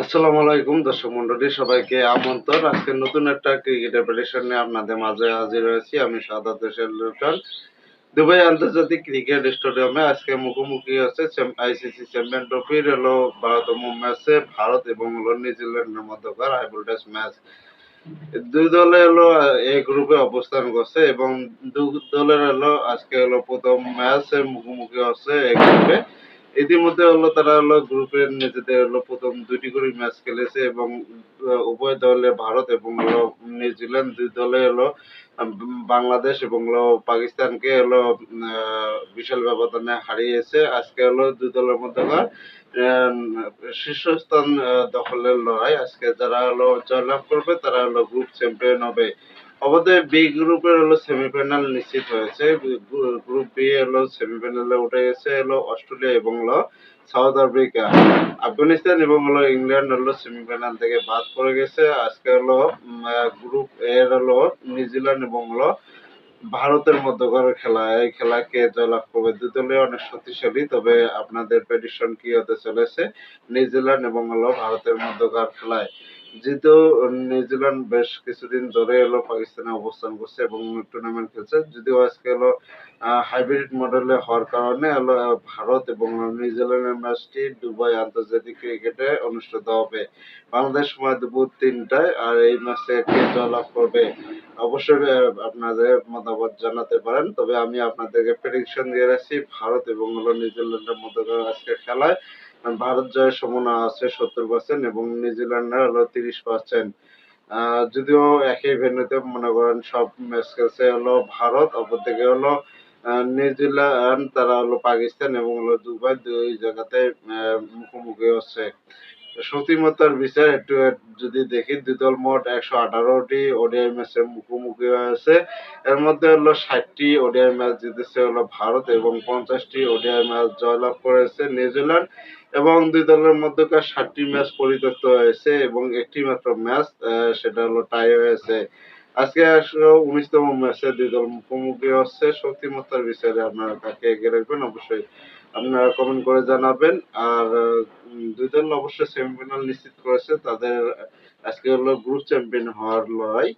আসসালামু আলাইকুম দর্শক মন্ডলী, সবাইকে আমন্ত্রণ। আজকে নতুন একটা ক্রিকেটের প্রেডিকশন নিয়ে আপনাদের মাঝে হাজির হয়েছি। আমি সাদাত হোসেন লিটন। দুবাই আন্তর্জাতিক ক্রিকেট স্টেডিয়ামে আজকে মুখোমুখি হচ্ছে আইসিসি চ্যাম্পিয়ন ট্রফির বারোতম ম্যাচে ভারত এবং নিউজিল্যান্ডের মধ্যকার হাই ভোল্টেজ ম্যাচ। দুই দলে এ গ্রুপে অবস্থান করছে এবং দুই দলের আজকে প্রথম ম্যাচে মুখোমুখি হচ্ছে এ গ্রুপে। ইতিমধ্যে তারা গ্রুপের নিজেদের প্রথম দুইটি করে ম্যাচ খেলেছে এবং উভয় দলে ভারত এবং নিউজিল্যান্ড দুই দলে বাংলাদেশ এবং পাকিস্তানকে বিশাল ব্যবধানে হারিয়েছে। আজকে দুই দলের মধ্যকার শীর্ষস্থান দখলের লড়াই। আজকে যারা জয়লাভ করবে তারা গ্রুপ চ্যাম্পিয়ন হবে। অবশ্যই বি গ্রুপের সেমিফাইনাল নিশ্চিত হয়েছে। গ্রুপ বি সেমিফাইনালে উঠে গেছে অস্ট্রেলিয়া এবং সাউথ আফ্রিকা। আফগানিস্তান এবং ইংল্যান্ড সেমিফাইনাল থেকে বাদ পড়ে গেছে। আজকে গ্রুপ এর নিউজিল্যান্ড এবং ভারতের মধ্যকার খেলা। এই খেলা কে জয়লাভ করবে? দুই দলই অনেক শক্তিশালী, তবে আপনাদের প্রেডিকশন কি হতে চলেছে নিউজিল্যান্ড এবং ভারতের মধ্যকার খেলায়? যেহেতু নিউজিল্যান্ড বেশ কিছুদিন ধরে পাকিস্তানে অবস্থান করছে এবং টুর্নামেন্ট খেলছে, যদিও আজকে হাইব্রিড মডেলে হওয়ার কারণে ভারত এবং নিউজিল্যান্ডের ম্যাচটি দুবাই আন্তর্জাতিক ক্রিকেটে অনুষ্ঠিত হবে বাংলাদেশ সময় দুপুর ৩টায়। আর এই ম্যাচে কে জয়লাভ করবে অবশ্যই আপনাদের মতামত জানাতে পারেন। তবে আমি আপনাদেরকে প্রেডিকশন দিয়ে রাখছি ভারত এবং নিউজিল্যান্ডের মধ্যকার আজকে খেলায় ভারত জয়ের সম্ভাবনা আছে 70% এবং নিউজিল্যান্ডের 30%। যদিও একই ভেন্যুতে মনে করেন সব ম্যাচ খেলছে ভারত, অপরদিকে নিউজিল্যান্ড তারা পাকিস্তান এবং দুবাই দুই জায়গাতে মুখোমুখি হচ্ছে। শক্তিমত্তার বিচার একটু যদি দেখি, দুই দল মোট 118টি ওডিআই ম্যাচে মুখোমুখি হয়েছে। এর মধ্যে 60টি ওডিআই ম্যাচ জিতেছে ভারত এবং 50টি ওডিআই ম্যাচ জয়লাভ করেছে নিউজিল্যান্ড এবং দুই দলের মধ্যকার 7টি ম্যাচ পরিত্যক্ত হয়েছে এবং একটি মাত্র ম্যাচ সেটা টাই হয়েছে। আজকে 19তম ম্যাচে দুই দল মুখোমুখি হচ্ছে। শক্তিমত্তার বিচারে আপনারা কাকে এগিয়ে রাখবেন অবশ্যই আপনারা কমেন্ট করে জানাবেন। আর দুই দল অবশ্যই সেমিফাইনাল নিশ্চিত করেছে তাদের। আজকে গ্রুপ চ্যাম্পিয়ন হওয়ার লড়াই।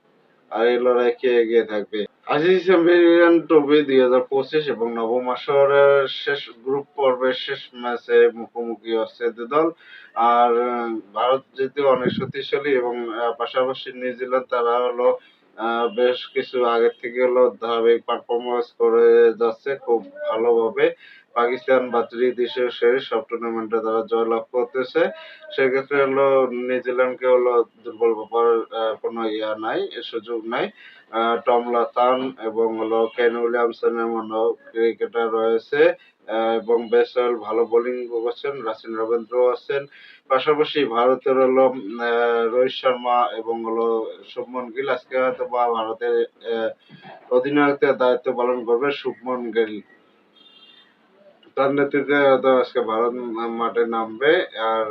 আর এই লড়াই কে এগিয়ে থাকবে? আইসিসি চ্যাম্পিয়ন ট্রফি 2025 এবং নবম আসরের শেষ গ্রুপ পর্বের শেষ ম্যাচে মুখোমুখি হচ্ছে দুই দল। আর ভারত যেহেতু অনেক শক্তিশালী এবং পাশাপাশি নিউজিল্যান্ড তারা বেশ কিছু আগের থেকে ধারাবাহিক পারফরমেন্স করে যাচ্ছে খুব ভালোভাবে। পাকিস্তান বা ত্রিদেশীয় সিরিজ সব টুর্নামেন্টে তারা জয়লাভ করতেছে। সেক্ষেত্রে নিউজিল্যান্ডকে দুর্বল ভাবার কোনো নাই, সুযোগ নাই। টম লাথান এবং কেন উইলিয়ামসনের মতো ক্রিকেটার রয়েছে এবং বেশ ভালো বোলিং করছেন। রাচিন রবীন্দ্র আছেন। পাশাপাশি ভারতের রোহিত শর্মা এবং শুভমন গিল। আজকে হয়তো বা ভারতের অধিনায়কের দায়িত্ব পালন করবে শুভমন গিল। তার নেতৃত্বে হয়তো আজকে ভারত মাঠে নামবে। আর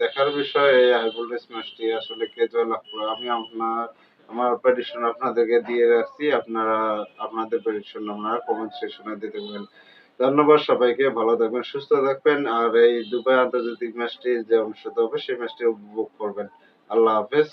দেখার বিষয় এই হাই ভোল্টেজ ম্যাচটি আসলে কে জয়লাভ করে। আমি আমার প্রেডিকশন আপনাদেরকে দিয়ে রাখছি। আপনারা আপনাদের প্রেডিকশন আপনারা কমেন্ট সেকশনে দিতে পারেন। ধন্যবাদ সবাইকে, ভালো থাকবেন, সুস্থ থাকবেন। আর এই দুবাই আন্তর্জাতিক ম্যাচটি যে অনুষ্ঠিত হবে সেই ম্যাচটি উপভোগ করবেন। আল্লাহ হাফেজ।